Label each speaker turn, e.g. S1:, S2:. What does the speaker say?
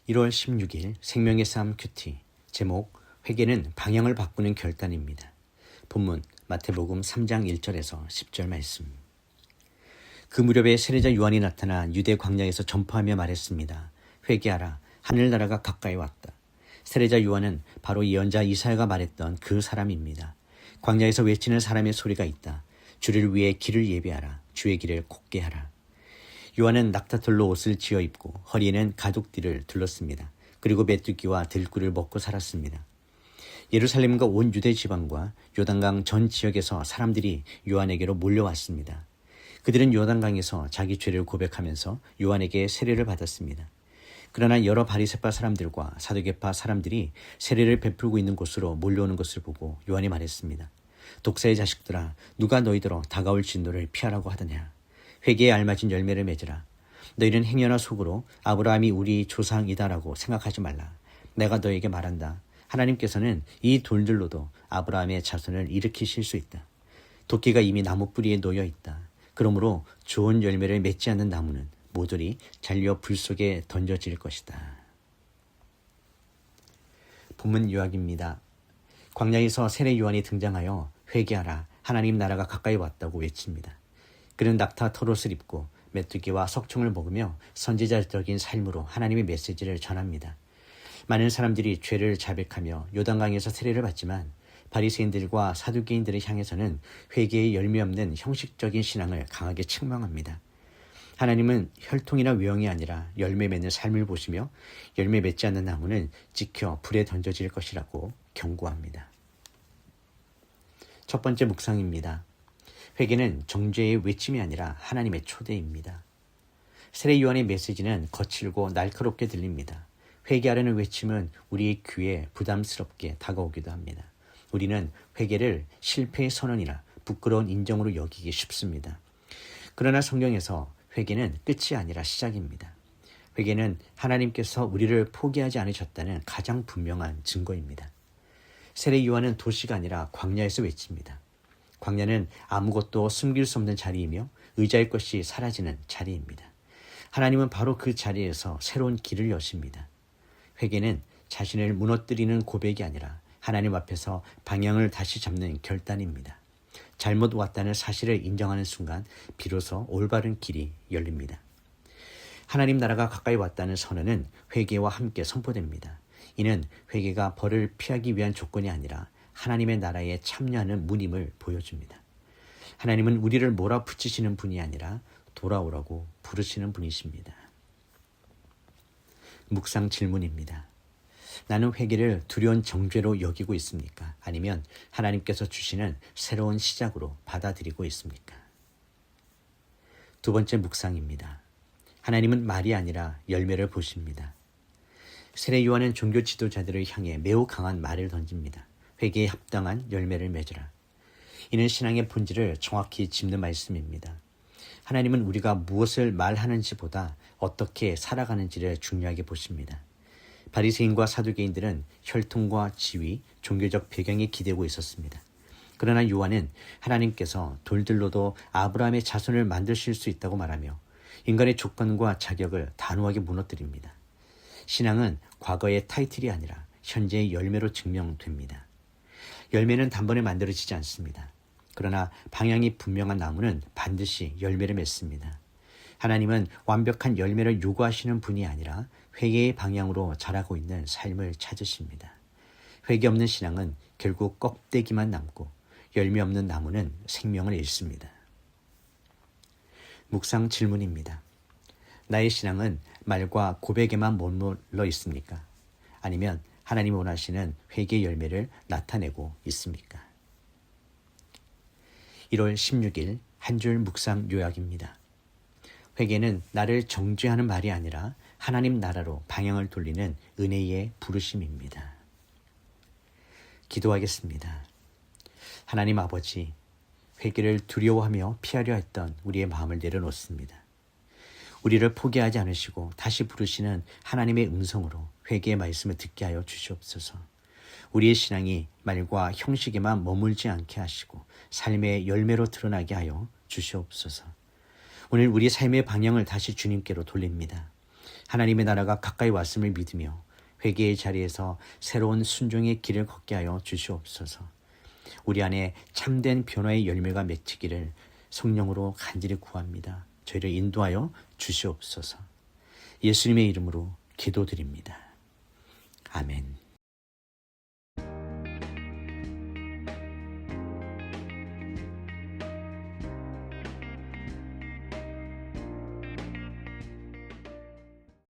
S1: 1월 16일 생명의 삶 큐티 제목 회개는 방향을 바꾸는 결단입니다. 본문 마태복음 3장 1절에서 10절 말씀. 그 무렵에 세례자 요한이 나타나 유대 광야에서 전파하며 말했습니다. 회개하라, 하늘나라가 가까이 왔다. 세례자 요한은 바로 예언자 이사야가 말했던 그 사람입니다. 광야에서 외치는 사람의 소리가 있다. 주를 위해 길을 예비하라, 주의 길을 곱게 하라. 요한은 낙타털로 옷을 지어 입고 허리에는 가죽띠를 둘렀습니다. 그리고 메뚜기와 들꿀을 먹고 살았습니다. 예루살렘과 온 유대 지방과 요단강 전 지역에서 사람들이 요한에게로 몰려왔습니다. 그들은 요단강에서 자기 죄를 고백하면서 요한에게 세례를 받았습니다. 그러나 여러 바리새파 사람들과 사두개파 사람들이 세례를 베풀고 있는 곳으로 몰려오는 것을 보고 요한이 말했습니다. 독사의 자식들아, 누가 너희더러 다가올 진노를 피하라고 하더냐. 회개에 알맞은 열매를 맺으라. 너희는 행여나 속으로 아브라함이 우리 조상이다라고 생각하지 말라. 내가 너에게 말한다. 하나님께서는 이 돌들로도 아브라함의 자손을 일으키실 수 있다. 도끼가 이미 나무 뿌리에 놓여 있다. 그러므로 좋은 열매를 맺지 않는 나무는 모조리 잘려 불 속에 던져질 것이다. 본문 요약입니다. 광야에서 세례 요한이 등장하여 회개하라, 하나님 나라가 가까이 왔다고 외칩니다. 그는 낙타 털옷을 입고 메뚜기와 석청을 먹으며 선지자적인 삶으로 하나님의 메시지를 전합니다. 많은 사람들이 죄를 자백하며 요단강에서 세례를 받지만 바리새인들과 사두개인들을 향해서는 회개의 열매 없는 형식적인 신앙을 강하게 책망합니다. 하나님은 혈통이나 외형이 아니라 열매 맺는 삶을 보시며 열매 맺지 않는 나무는 찍혀 불에 던져질 것이라고 경고합니다. 첫 번째 묵상입니다. 회개는 정죄의 외침이 아니라 하나님의 초대입니다. 세례 요한의 메시지는 거칠고 날카롭게 들립니다. 회개하려는 외침은 우리의 귀에 부담스럽게 다가오기도 합니다. 우리는 회개를 실패의 선언이나 부끄러운 인정으로 여기기 쉽습니다. 그러나 성경에서 회개는 끝이 아니라 시작입니다. 회개는 하나님께서 우리를 포기하지 않으셨다는 가장 분명한 증거입니다. 세례 요한은 도시가 아니라 광야에서 외칩니다. 광야는 아무것도 숨길 수 없는 자리이며 의지할 것이 사라지는 자리입니다. 하나님은 바로 그 자리에서 새로운 길을 여십니다. 회개는 자신을 무너뜨리는 고백이 아니라 하나님 앞에서 방향을 다시 잡는 결단입니다. 잘못 왔다는 사실을 인정하는 순간 비로소 올바른 길이 열립니다. 하나님 나라가 가까이 왔다는 선언은 회개와 함께 선포됩니다. 이는 회개가 벌을 피하기 위한 조건이 아니라 하나님의 나라에 참여하는 문임을 보여줍니다. 하나님은 우리를 몰아붙이시는 분이 아니라 돌아오라고 부르시는 분이십니다. 묵상 질문입니다. 나는 회개를 두려운 정죄로 여기고 있습니까? 아니면 하나님께서 주시는 새로운 시작으로 받아들이고 있습니까? 두 번째 묵상입니다. 하나님은 말이 아니라 열매를 보십니다. 세례 요한은 종교 지도자들을 향해 매우 강한 말을 던집니다. 회개에 합당한 열매를 맺으라. 이는 신앙의 본질을 정확히 짚는 말씀입니다. 하나님은 우리가 무엇을 말하는지보다 어떻게 살아가는지를 중요하게 보십니다. 바리새인과 사두개인들은 혈통과 지위, 종교적 배경에 기대고 있었습니다. 그러나 요한은 하나님께서 돌들로도 아브라함의 자손을 만드실 수 있다고 말하며 인간의 조건과 자격을 단호하게 무너뜨립니다. 신앙은 과거의 타이틀이 아니라 현재의 열매로 증명됩니다. 열매는 단번에 만들어지지 않습니다. 그러나 방향이 분명한 나무는 반드시 열매를 맺습니다. 하나님은 완벽한 열매를 요구하시는 분이 아니라 회개의 방향으로 자라고 있는 삶을 찾으십니다. 회개 없는 신앙은 결국 껍데기만 남고 열매 없는 나무는 생명을 잃습니다. 묵상 질문입니다. 나의 신앙은 말과 고백에만 머물러 있습니까? 아니면 하나님이 원하시는 회개의 열매를 나타내고 있습니까? 1월 16일 한 줄 묵상 요약입니다. 회개는 나를 정죄하는 말이 아니라 하나님 나라로 방향을 돌리는 은혜의 부르심입니다. 기도하겠습니다. 하나님 아버지, 회개를 두려워하며 피하려 했던 우리의 마음을 내려놓습니다. 우리를 포기하지 않으시고 다시 부르시는 하나님의 음성으로 회개의 말씀을 듣게 하여 주시옵소서. 우리의 신앙이 말과 형식에만 머물지 않게 하시고 삶의 열매로 드러나게 하여 주시옵소서. 오늘 우리 삶의 방향을 다시 주님께로 돌립니다. 하나님의 나라가 가까이 왔음을 믿으며 회개의 자리에서 새로운 순종의 길을 걷게 하여 주시옵소서. 우리 안에 참된 변화의 열매가 맺히기를 성령으로 간절히 구합니다. 저희를 인도하여 주시옵소서. 예수님의 이름으로 기도드립니다. 아멘.